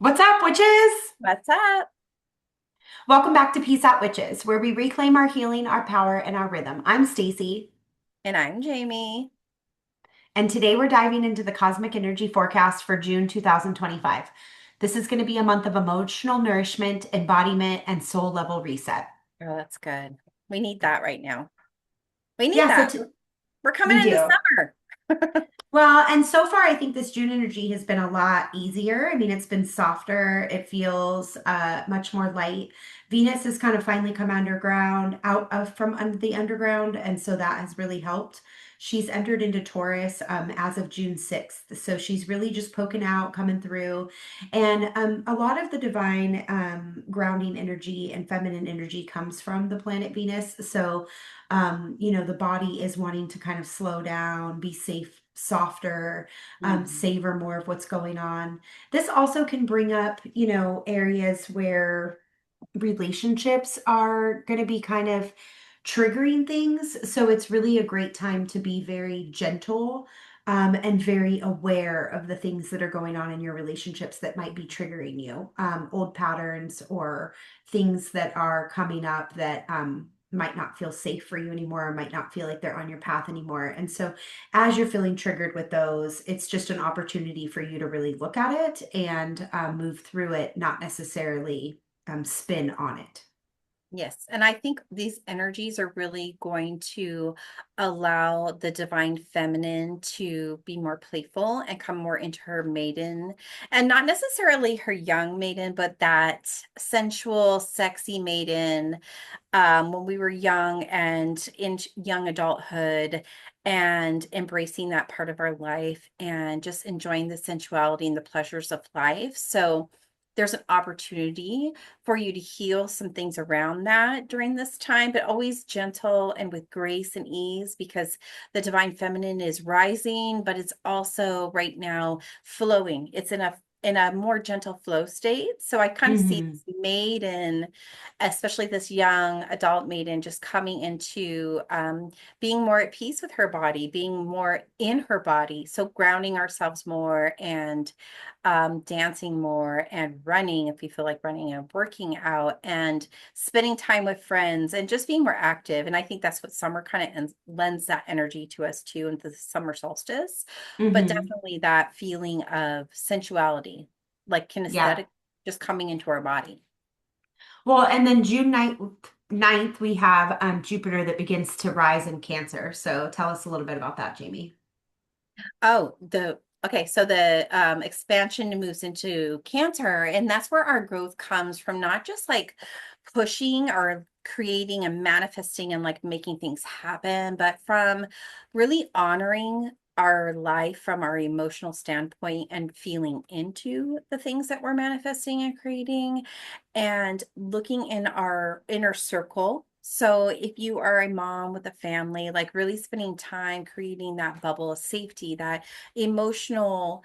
What's up, witches? What's up? Welcome back to Peace Out Witches, where we reclaim our healing, our power, and our rhythm. I'm Stacy, And I'm Jamie. and today we're diving into the cosmic energy forecast for June 2025. This is going to be a month of emotional nourishment, embodiment, and soul level reset. Oh, that's good. We need that right now. We need Yeah, that. We're coming we into do. summer. Well, and so far, I think this June energy has been a lot easier. I mean, it's been softer. It feels much more light. Venus has kind of finally come underground, out of from under the underground, and so that has really helped. She's entered into Taurus as of June 6th. So she's really just poking out, coming through. And a lot of the divine grounding energy and feminine energy comes from the planet Venus. So the body is wanting to kind of slow down, be safe, softer, Mhm. savor more of what's going on. This also can bring up, areas where relationships are going to be kind of triggering things. So it's really a great time to be very gentle. And very aware of the things that are going on in your relationships that might be triggering you, old patterns or things that are coming up that might not feel safe for you anymore, or might not feel like they're on your path anymore. And so, as you're feeling triggered with those, it's just an opportunity for you to really look at it and move through it, not necessarily spin on it. Yes. And I think these energies are really going to allow the divine feminine to be more playful and come more into her maiden, and not necessarily her young maiden, but that sensual, sexy maiden when we were young and in young adulthood, and embracing that part of our life and just enjoying the sensuality and the pleasures of life. So there's an opportunity for you to heal some things around that during this time, but always gentle and with grace and ease, because the divine feminine is rising, but it's also right now flowing. It's in a more gentle flow state. So I kind of see Hmm. this maiden, especially this young adult maiden, just coming into being more at peace with her body, being more in her body. So grounding ourselves more and dancing more and running if you feel like running and working out and spending time with friends and just being more active. And I think that's what summer kind of lends that energy to us too, into the summer solstice. But Hmm. definitely that feeling of sensuality, like Yeah. kinesthetic, just coming into our body. Well, and then June 9th, we have Jupiter that begins to rise in Cancer. So tell us a little bit about that, Jamie. Oh, the okay, so the expansion moves into Cancer, and that's where our growth comes from, not just like pushing or creating and manifesting and like making things happen, but from really honoring our life from our emotional standpoint and feeling into the things that we're manifesting and creating, and looking in our inner circle. So if you are a mom with a family, like really spending time creating that bubble of safety, that emotional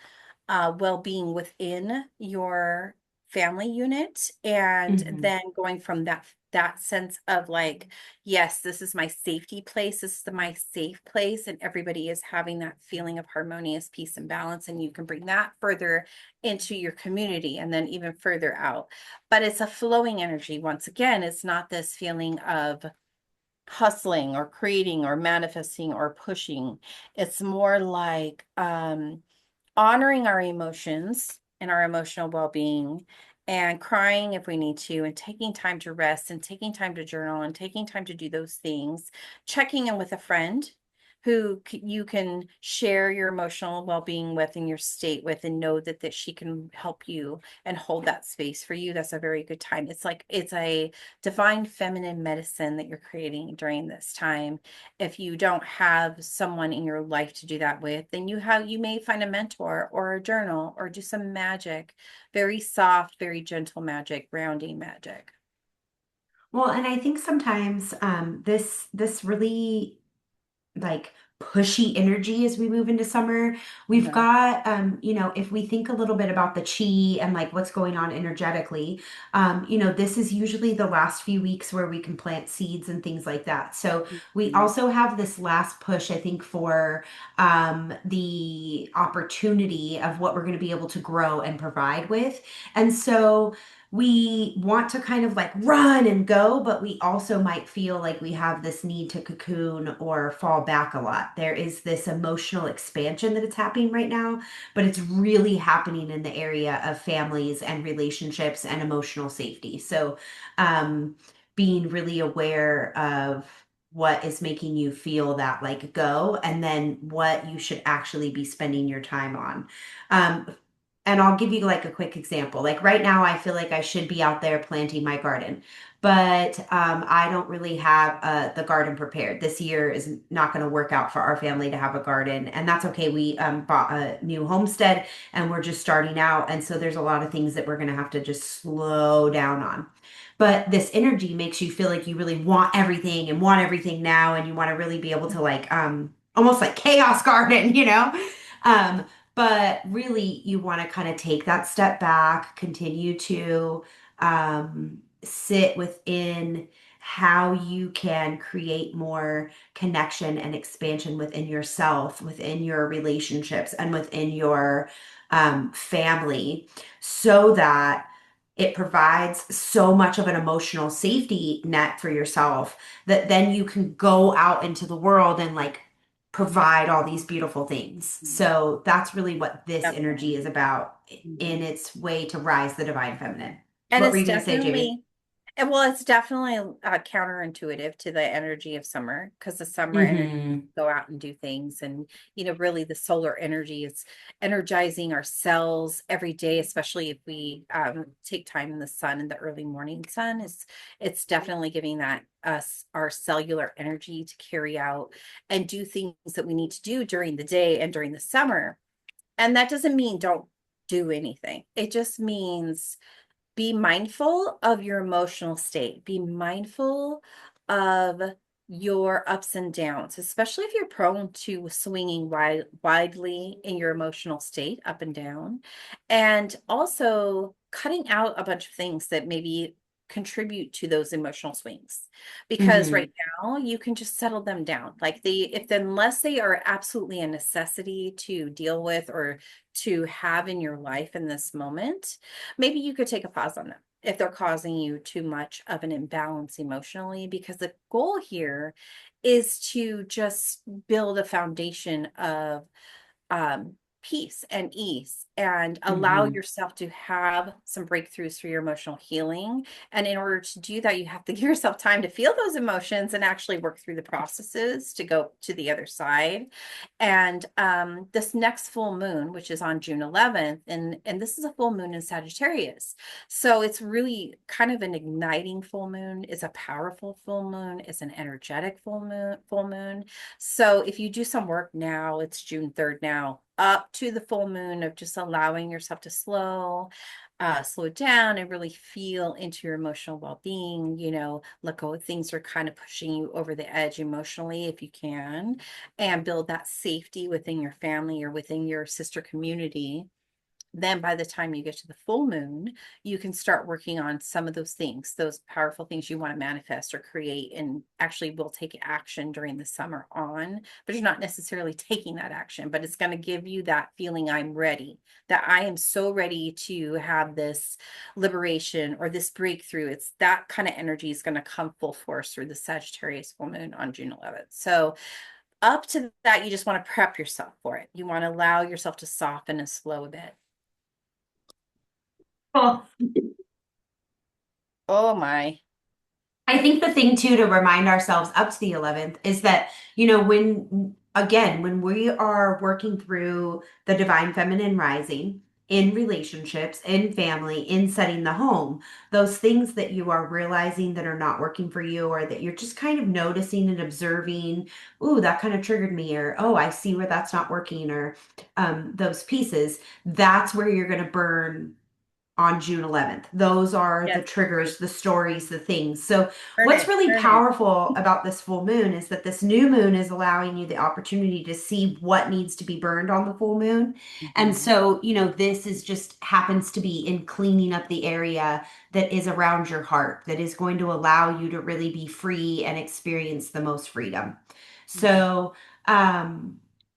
well-being within your family unit, and Hmm. then going from that sense of like, yes, this is my safety place, this is my safe place, and everybody is having that feeling of harmonious peace and balance, and you can bring that further into your community and then even further out. But it's a flowing energy. Once again, it's not this feeling of hustling or creating or manifesting or pushing. It's more like honoring our emotions and our emotional well-being, and crying if we need to, and taking time to rest, and taking time to journal, and taking time to do those things, checking in with a friend who you can share your emotional well-being with and your state with, and know that she can help you and hold that space for you. That's a very good time. It's like it's a divine feminine medicine that you're creating during this time. If you don't have someone in your life to do that with, then you may find a mentor or a journal or do some magic, very soft, very gentle magic, grounding magic. Well, and I think sometimes this really like pushy energy as we move into summer. We've Mhm. got, if we think a little bit about the chi and like what's going on energetically, this is usually the last few weeks where we can plant seeds and things like that. So we Mhm. also have this last push, I think, for the opportunity of what we're going to be able to grow and provide with. And so we want to kind of like run and go, but we also might feel like we have this need to cocoon or fall back a lot. There is this emotional expansion that it's happening right now, but it's really happening in the area of families and relationships and emotional safety. So, um, being really aware of what is making you feel that like go, and then what you should actually be spending your time on. Um, and I'll give you like a quick example. Like right now, I feel like I should be out there planting my garden, but I don't really have the garden prepared. This year is not going to work out for our family to have a garden, and that's okay. We bought a new homestead and we're just starting out. And so there's a lot of things that we're going to have to just slow down on. But this energy makes you feel like you really want everything and want everything now, and you want to really be able to like almost like chaos garden, you know? Um, but really, you want to kind of take that step back, continue to sit within how you can create more connection and expansion within yourself, within your relationships, and within your family, so that it provides so much of an emotional safety net for yourself that then you can go out into the world and like provide all these beautiful things. So that's really what this energy Definitely. is about in Mhm. its way to rise the divine feminine. And What were it's you going to say, Jamie? definitely, well, it's definitely counterintuitive to the energy of summer because the summer energy Hmm. go out and do things, and really the solar energy is energizing our cells every day, especially if we take time in the sun, in the early morning sun. Is It's definitely giving that us our cellular energy to carry out and do things that we need to do during the day and during the summer. And that doesn't mean don't do anything. It just means be mindful of your emotional state. Be mindful of your ups and downs, especially if you're prone to swinging widely in your emotional state, up and down. And also cutting out a bunch of things that maybe contribute to those emotional swings. Because right Hmm. now you can just settle them down. Like unless they are absolutely a necessity to deal with or to have in your life in this moment, maybe you could take a pause on them if they're causing you too much of an imbalance emotionally, because the goal here is to just build a foundation of peace and ease and allow Hmm. yourself to have some breakthroughs for your emotional healing. And in order to do that, you have to give yourself time to feel those emotions and actually work through the processes to go to the other side. And this next full moon, which is on June 11th, and this is a full moon in Sagittarius. So it's really kind of an igniting full moon. It's a powerful full moon. It's an energetic full moon. So if you do some work now, it's June 3rd now, up to the full moon of just allowing yourself to slow down and really feel into your emotional well-being, let go of things that are kind of pushing you over the edge emotionally if you can, and build that safety within your family or within your sister community. Then by the time you get to the full moon, you can start working on some of those things, those powerful things you want to manifest or create, and actually will take action during the summer on, but you're not necessarily taking that action, but it's going to give you that feeling, I'm ready, that I am so ready to have this liberation or this breakthrough. It's that kind of energy is going to come full force through the Sagittarius full moon on June 11th. So up to that, you just want to prep yourself for it. You want to allow yourself to soften and slow a bit. Well, Oh my. I think the thing too to remind ourselves up to the 11th is that, when again, when we are working through the divine feminine rising in relationships, in family, in setting the home, those things that you are realizing that are not working for you, or that you're just kind of noticing and observing, ooh, that kind of triggered me, or oh, I see where that's not working, or those pieces, that's where you're going to burn on June 11th. Those are the Yes, triggers, agree. the stories, the things. So, Burn what's it, really burn it. powerful about this full moon is that this new moon is allowing you the opportunity to see what needs to be burned on the full moon. And Mhm. so, this is just happens to be in cleaning up the area that is around your heart, that is going to allow you to really be free and experience the most freedom. Mhm. So,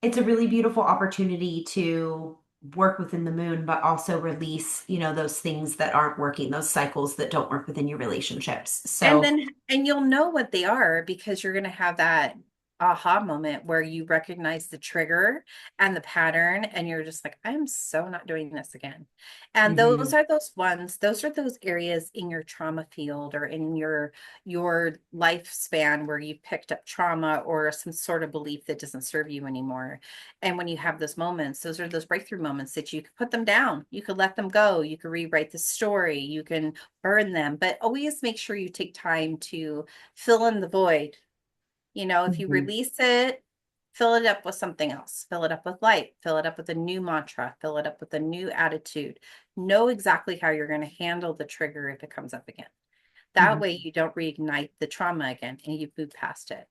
it's a really beautiful opportunity to work within the moon, but also release, those things that aren't working, those cycles that don't work within your relationships. And So, then, and you'll know what they are because you're going to have that aha moment where you recognize the trigger and the pattern, and you're just like, I'm so not doing this again. And those mhm, are those ones, those are those areas in your trauma field or in your lifespan where you picked up trauma or some sort of belief that doesn't serve you anymore. And when you have those moments, those are those breakthrough moments that you could put them down, you could let them go, you could rewrite the story, you can burn them, but always make sure you take time to fill in the void. If you mhm, release it, fill it up with something else, fill it up with light, fill it up with a new mantra, fill it up with a new attitude. Know exactly how you're going to handle the trigger if it comes up again. That way mhm. you don't reignite the trauma again and you move past it.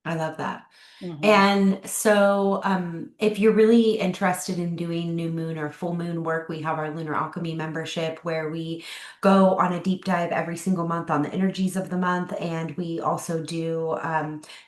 I love that. Mhm. And so, if you're really interested in doing new moon or full moon work, we have our Lunar Alchemy membership where we go on a deep dive every single month on the energies of the month. And we also do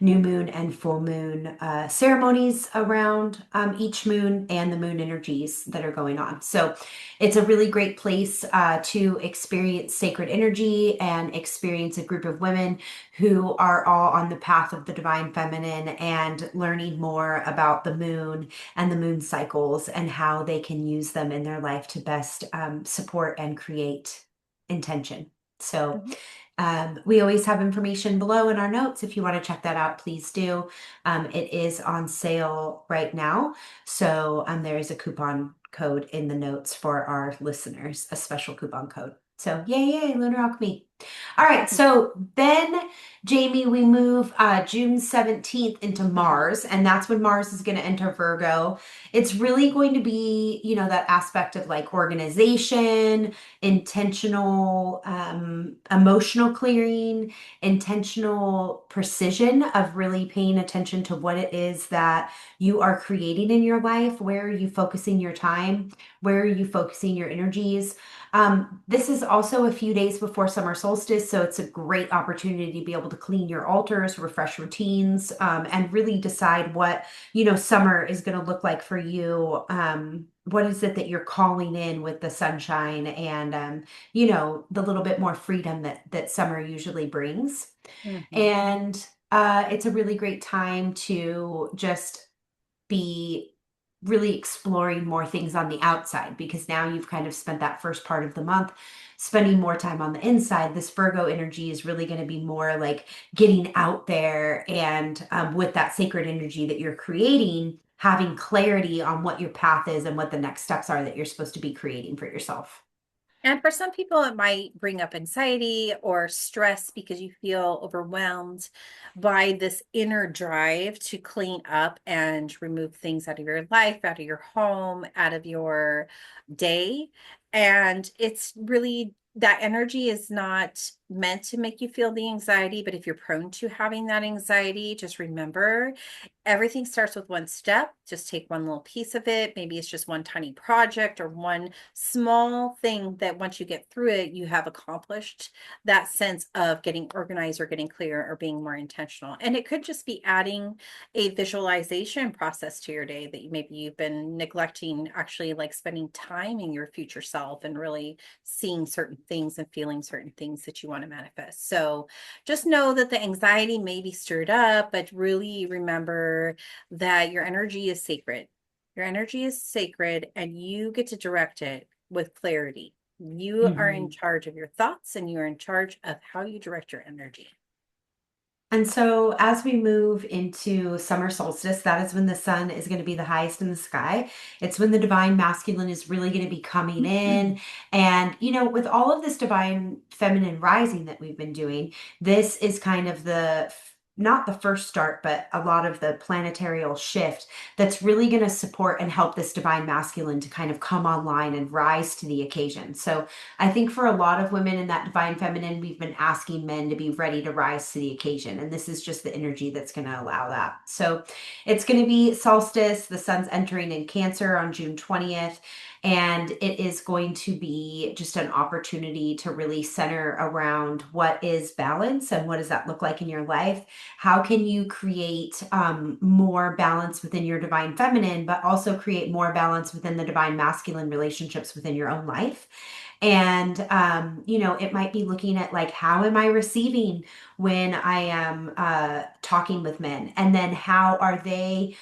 new moon and full moon ceremonies around each moon and the moon energies that are going on. So, it's a really great place to experience sacred energy and experience a group of women who are all on the path of the divine feminine and learning more about the moon and the moon cycles and how they can use them in their life to best support and create intention. So, Mhm. we always have information below in our notes. If you want to check that out, please do. It is on sale right now. So, there is a coupon code in the notes for our listeners, a special coupon code. So, yay, Lunar Alchemy. All right, Mhm. so then, Jamie, we move June 17th into Mhm. Mars, and that's when Mars is going to enter Virgo. It's really going to be, that aspect of like organization, intentional emotional clearing, intentional precision of really paying attention to what it is that you are creating in your life. Where are you focusing your time? Where are you focusing your energies? This is also a few days before summer solstice, so it's a great opportunity to be able to clean your altars, refresh routines, and really decide what, summer is going to look like for you. What is it that you're calling in with the sunshine and, the little bit more freedom that summer usually brings. Mhm. And it's a really great time to just be really exploring more things on the outside because now you've kind of spent that first part of the month spending more time on the inside. This Virgo energy is really going to be more like getting out there and with that sacred energy that you're creating, having clarity on what your path is and what the next steps are that you're supposed to be creating for yourself. And for some people, it might bring up anxiety or stress because you feel overwhelmed by this inner drive to clean up and remove things out of your life, out of your home, out of your day. And it's really that energy is not meant to make you feel the anxiety, but if you're prone to having that anxiety, just remember everything starts with one step. Just take one little piece of it. Maybe it's just one tiny project or one small thing that once you get through it, you have accomplished that sense of getting organized or getting clear or being more intentional. And it could just be adding a visualization process to your day that maybe you've been neglecting, actually like spending time in your future self and really seeing certain things and feeling certain things that you want to manifest. So just know that the anxiety may be stirred up, but really remember that your energy is sacred. Your energy is sacred and you get to direct it with clarity. You are in Mhm. charge of your thoughts and you're in charge of how you direct your energy. And so, as we move into summer solstice, that is when the sun is going to be the highest in the sky. It's when the divine masculine is really going to be coming in. And, with all of this divine feminine rising that we've been doing, this is kind of not the first start, but a lot of the planetarial shift that's really going to support and help this divine masculine to kind of come online and rise to the occasion. So I think for a lot of women in that divine feminine, we've been asking men to be ready to rise to the occasion. And this is just the energy that's going to allow that. So it's going to be solstice. The sun's entering in Cancer on June 20th. And it is going to be just an opportunity to really center around what is balance and what does that look like in your life. How can you create more balance within your divine feminine, but also create more balance within the divine masculine relationships within your own life? And, it might be looking at like, how am I receiving when I am talking with men? And then how are they,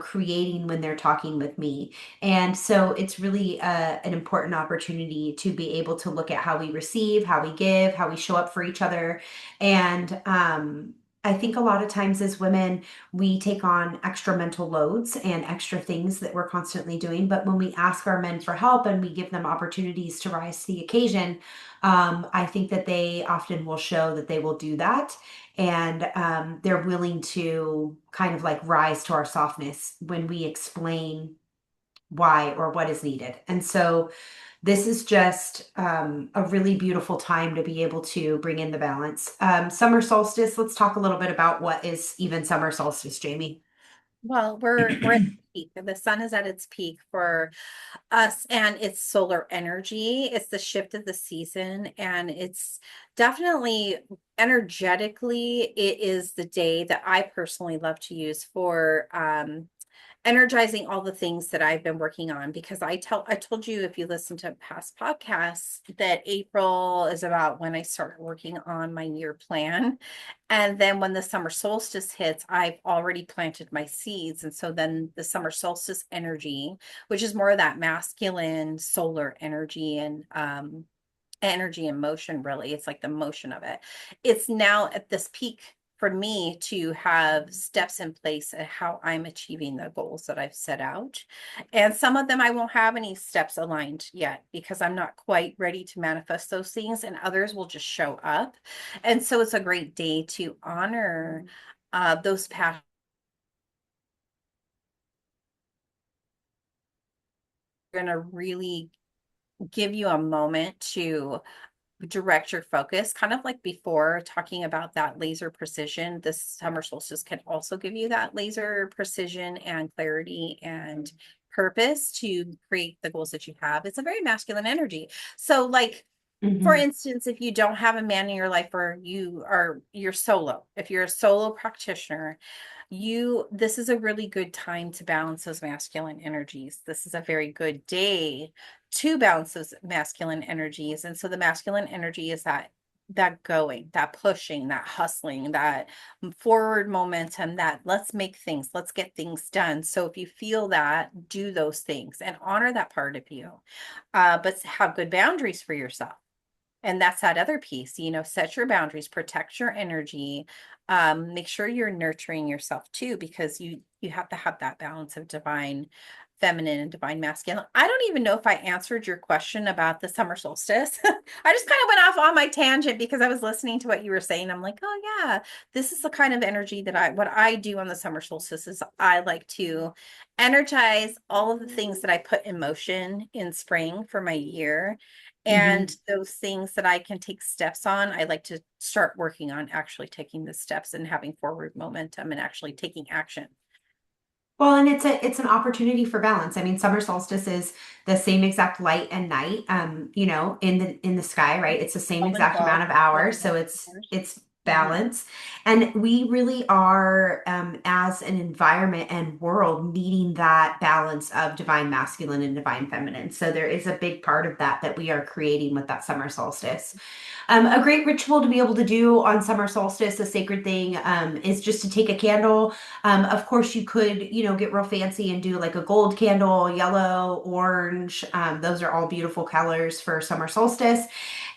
creating when they're talking with me? And so it's really an important opportunity to be able to look at how we receive, how we give, how we show up for each other. And I think a lot of times as women, we take on extra mental loads and extra things that we're constantly doing. But when we ask our men for help and we give them opportunities to rise to the occasion, I think that they often will show that they will do that. And they're willing to kind of like rise to our softness when we explain why or what is needed. And so this is just a really beautiful time to be able to bring in the balance. Summer solstice, let's talk a little bit about what is even summer solstice, Jamie. Well, we're at the peak. The sun is at its peak for us, and it's solar energy. It's the shift of the season, and it's definitely energetically, it is the day that I personally love to use for energizing all the things that I've been working on, because I told you, if you listen to past podcasts, that April is about when I start working on my year plan. And then when the summer solstice hits, I've already planted my seeds. And so then the summer solstice energy, which is more of that masculine solar energy and energy and motion, really. It's like the motion of it. It's now at this peak for me to have steps in place at how I'm achieving the goals that I've set out. And some of them I won't have any steps aligned yet because I'm not quite ready to manifest those things, and others will just show up. And so it's a great day to honor those past. Going to really give you a moment to direct your focus, kind of like before talking about that laser precision. This summer solstice can also give you that laser precision and clarity and purpose to create the goals that you have. It's a very masculine energy. So, like, for Mhm. instance, if you don't have a man in your life, or you're solo, if you're a solo practitioner, this is a really good time to balance those masculine energies. This is a very good day to balance those masculine energies. And so the masculine energy is that going, that pushing, that hustling, that forward momentum, that let's get things done. So if you feel that, do those things and honor that part of you. But have good boundaries for yourself. And that's that other piece, set your boundaries, protect your energy, make sure you're nurturing yourself too, because you have to have that balance of divine feminine and divine masculine. I don't even know if I answered your question about the summer solstice. I just kind of went off on my tangent because I was listening to what you were saying. I'm like, oh yeah, this is the kind of energy that what I do on the summer solstice is I like to energize all of the things that I put in motion in spring for my year. And Mhm. those things that I can take steps on, I like to start working on actually taking the steps and having forward momentum and actually taking action. Well, and it's an opportunity for balance. I mean, summer solstice is the same exact light and night, in the sky, right? It's the same 12 and exact 12, amount of 12 hours, and so 12 it's hours. it's Mhm. balance. And we really are, as an environment and world, needing that balance of divine masculine and divine feminine. So there is a big part of that we are creating with that summer solstice. A great ritual to be able to do on summer solstice, a sacred thing, is just to take a candle. Of course, you could, get real fancy and do like a gold candle, yellow, orange. Those are all beautiful colors for summer solstice.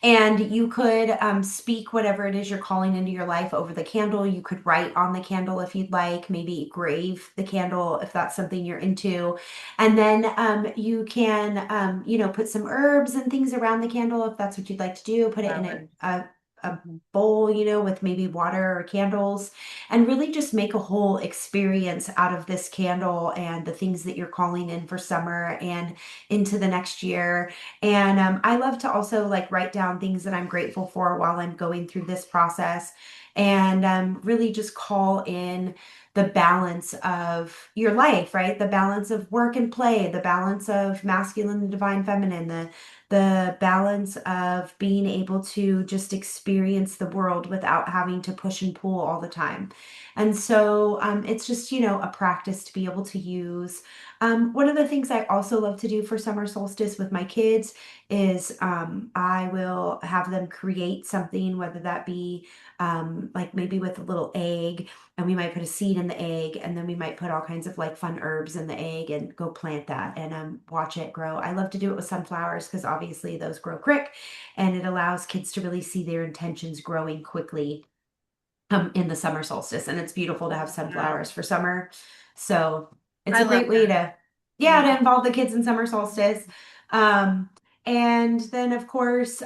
And you could speak whatever it is you're calling into your life over the candle. You could write on the candle if you'd like, maybe grave the candle if that's something you're into. And then you can, put some herbs and things around the candle if that's what you'd like to do. Put it in Flowers. a Mhm. bowl, with maybe water or candles, and really just make a whole experience out of this candle and the things that you're calling in for summer and into the next year. And I love to also like write down things that I'm grateful for while I'm going through this process, and really just call in the balance of your life, right? The balance of work and play, the balance of masculine and divine feminine, the balance of being able to just experience the world without having to push and pull all the time. And so it's just, a practice to be able to use. One of the things I also love to do for summer solstice with my kids is I will have them create something, whether that be like maybe with a little egg, and we might put a seed in the egg, and then we might put all kinds of like fun herbs in the egg and go plant that and watch it grow. I love to do it with sunflowers because obviously those grow quick, and it allows kids to really see their intentions growing quickly in the summer solstice. And it's beautiful to have Yeah. sunflowers for summer. So it's I a love great way that. to, yeah, to Mhm. involve the kids in summer solstice. Um, and then of course,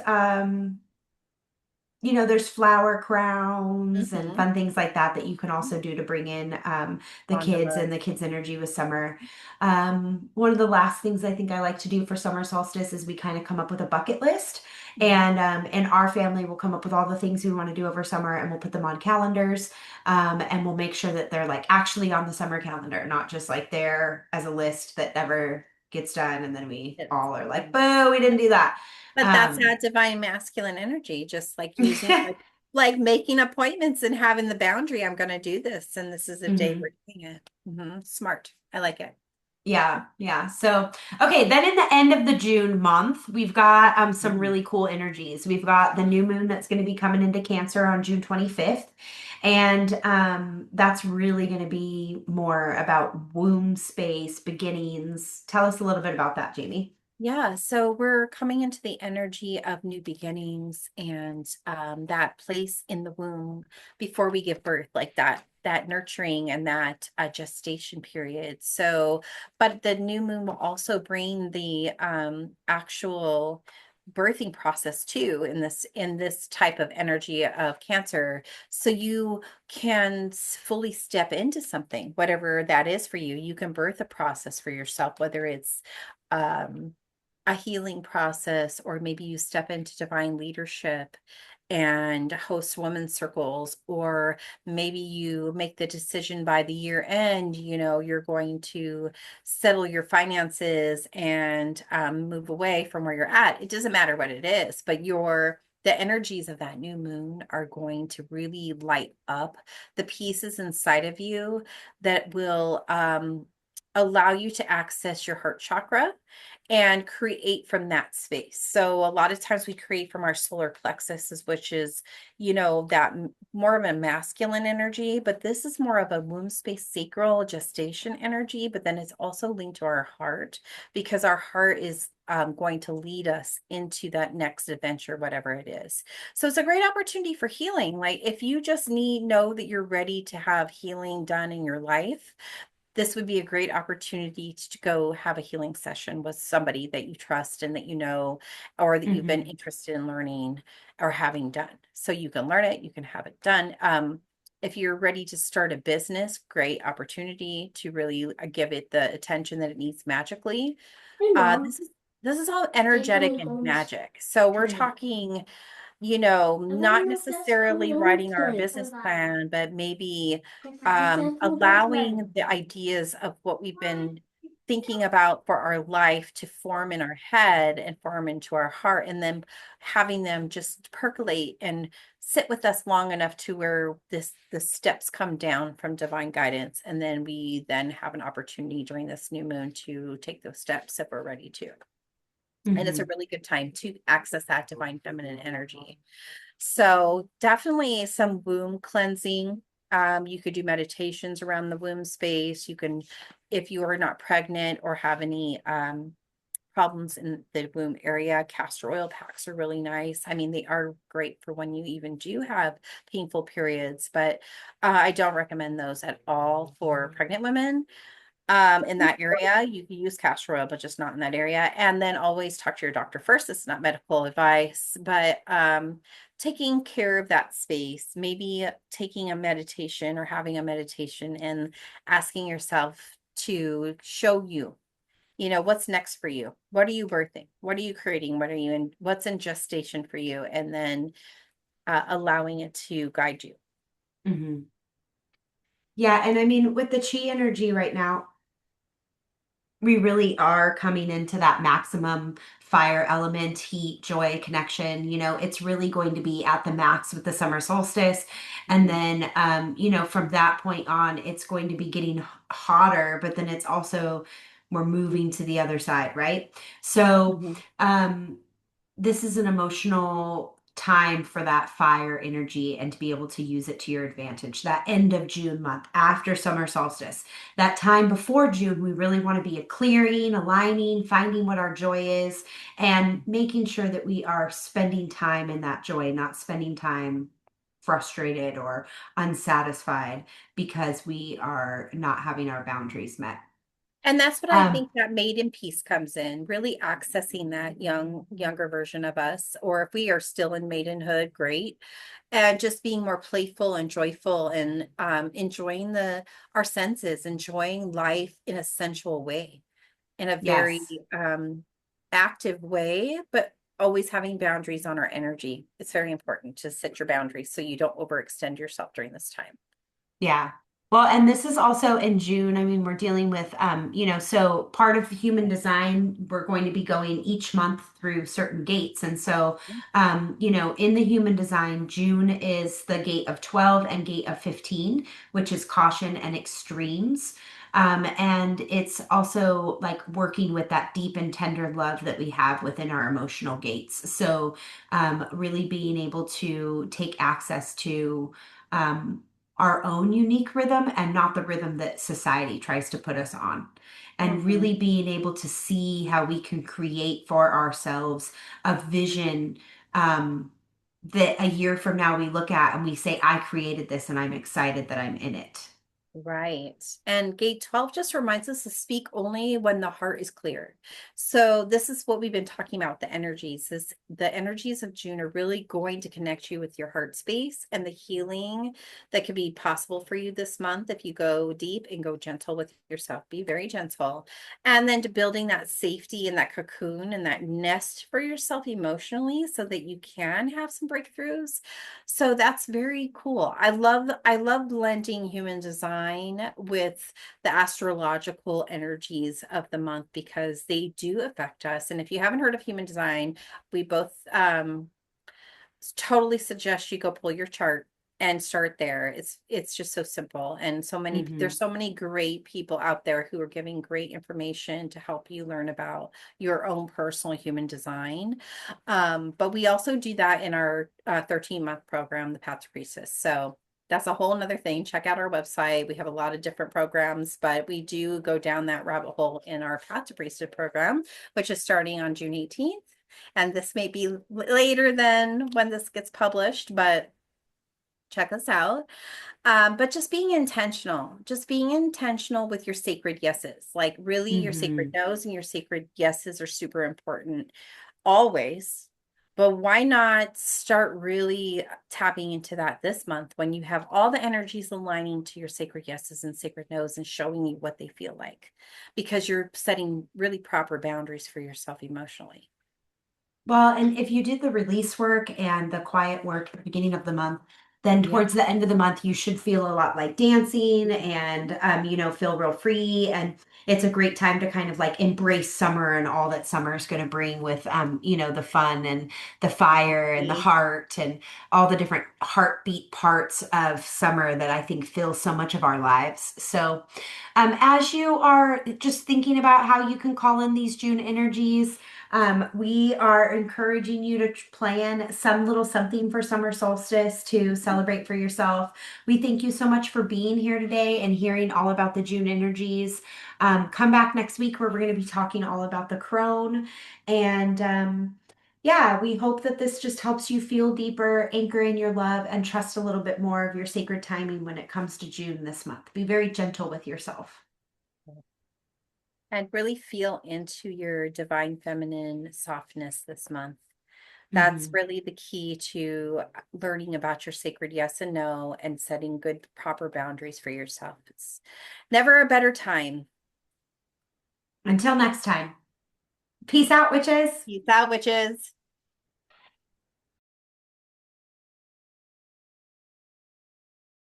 there's flower crowns and Mhm. fun things like that that you can also do to bring in the On the kids list. and the kids' energy with summer. One of the last things I think I like to do for summer solstice is we kind of come up with a bucket list. Mhm. And our family will come up with all the things we want to do over summer, and we'll put them on calendars. And we'll make sure that they're like actually on the summer calendar, not just like there as a list that never gets done. And then we It's, all are like, yeah. boo, we didn't do that. But that's Um, that divine masculine energy, just like using like making appointments and having the boundary. I'm going to do this, and this is a day mhm. we're doing it. Smart. I like it. Yeah, yeah. So, okay, then in the end of the June month, we've got some Mhm. really cool energies. We've got the new moon that's going to be coming into Cancer on June 25th. And that's really going to be more about womb space, beginnings. Tell us a little bit about that, Jamie. Yeah, so we're coming into the energy of new beginnings and that place in the womb before we give birth, like that nurturing and that gestation period. So, but the new moon will also bring the actual birthing process too in this type of energy of Cancer. So you can fully step into something, whatever that is for you. You can birth a process for yourself, whether it's um a healing process, or maybe you step into divine leadership and host women's circles, or maybe you make the decision by the year end, you're going to settle your finances and move away from where you're at. It doesn't matter what it is, but the energies of that new moon are going to really light up the pieces inside of you that will allow you to access your heart chakra and create from that space. So a lot of times we create from our solar plexus, which is, that more of a masculine energy, but this is more of a womb space sacral gestation energy, but then it's also linked to our heart because our heart is going to lead us into that next adventure, whatever it is. So it's a great opportunity for healing. Like if you just know that you're ready to have healing done in your life, this would be a great opportunity to go have a healing session with somebody that you trust and that or that you've been Hmm. interested in learning or having done. So you can learn it, you can have it done. If you're ready to start a business, great opportunity to really give it the attention that it needs magically. Hey, Mom. This is all Take energetic my and thumbs magic. So we're today. talking I want not to know if that's necessarily cool writing our today. business plan, but maybe Is that cool that way? allowing the ideas of what we've been thinking about for our life to form in our head and form into our heart, and then having them just percolate and sit with us long enough to where the steps come down from divine guidance, and then we then have an opportunity during this new moon to take those steps if we're ready to. And it's a Hmm. really good time to access that divine feminine energy. So definitely some womb cleansing. You could do meditations around the womb space. You can, if you are not pregnant or have any problems in the womb area, castor oil packs are really nice. I mean, they are great for when you even do have painful periods, but I don't recommend those at all for pregnant women. in that area. You can use castor oil, but just not in that area. And then always talk to your doctor first. It's not medical advice, but taking care of that space, maybe taking a meditation or having a meditation and asking yourself to show you, what's next for you. What are you birthing? What are you creating? What's in gestation for you? And then allowing it to guide you. Mhm. Yeah, and I mean, with the chi energy right now, we really are coming into that maximum fire element, heat, joy, connection. It's really going to be at the max with the summer solstice. And Mhm. then, from that point on, it's going to be getting hotter, but then it's also, we're moving to the other side, right? So, Mhm. um, this is an emotional time for that fire energy and to be able to use it to your advantage. That end of June month after summer solstice, that time before June, we really want to be a clearing, aligning, finding what our joy is, and making sure that we are spending time in that joy, not spending time frustrated or unsatisfied because we are not having our boundaries met. And that's what I Um, think that maiden piece comes in, really accessing that younger version of us, or if we are still in maidenhood, great. And just being more playful and joyful and enjoying our senses, enjoying life in a sensual way, in a very yes. active way, but always having boundaries on our energy. It's very important to set your boundaries so you don't overextend yourself during this time. Yeah. Well, and this is also in June. I mean, we're dealing with, so part of human design, we're going to be going each month through certain gates. And so, in the human design, June is the gate of 12 and gate of 15, which is caution and extremes. And it's also like working with that deep and tender love that we have within our emotional gates. So, really being able to take access to, um, our own unique rhythm and not the rhythm that society tries to put us on. And Mhm. really being able to see how we can create for ourselves a vision, that a year from now we look at and we say, I created this and I'm excited that I'm in it. Right. And gate 12 just reminds us to speak only when the heart is clear. So this is what we've been talking about, the energies. The energies of June are really going to connect you with your heart space and the healing that could be possible for you this month if you go deep and go gentle with yourself. Be very gentle. And then to building that safety and that cocoon and that nest for yourself emotionally so that you can have some breakthroughs. So that's very cool. I love blending human design with the astrological energies of the month because they do affect us. And if you haven't heard of human design, we both totally suggest you go pull your chart and start there. It's just so simple and there's Hmm. so many great people out there who are giving great information to help you learn about your own personal human design. But we also do that in our 13-month program, the Path to Priestess. So that's a whole nother thing. Check out our website. We have a lot of different programs, but we do go down that rabbit hole in our Path to Priestess program, which is starting on June 18th. And this may be later than when this gets published, but check us out. But just being intentional with your sacred yeses. Like really your sacred Hmm. no's and your sacred yeses are super important always. But why not start really tapping into that this month when you have all the energies aligning to your sacred yeses and sacred no's and showing you what they feel like? Because you're setting really proper boundaries for yourself emotionally. Well, and if you did the release work and the quiet work at the beginning of the month, then Yeah. towards the end of the month, you should feel a lot like dancing and, feel real free. And it's a great time to kind of like embrace summer and all that summer is going to bring with, the fun and the fire and the heart and all the different heartbeat parts of summer that I think fill so much of our lives. So, as you are just thinking about how you can call in these June energies, we are encouraging you to plan some little something for summer solstice to celebrate for yourself. We thank you so much for being here today and hearing all about the June energies. Come back next week where we're going to be talking all about the crone. And yeah, we hope that this just helps you feel deeper, anchor in your love, and trust a little bit more of your sacred timing when it comes to June this month. Be very gentle with yourself. And really feel into your divine feminine softness this month. That's Mhm. really the key to learning about your sacred yes and no and setting good, proper boundaries for yourself. It's never a better time. Until next time. Peace out, witches. Peace out, witches.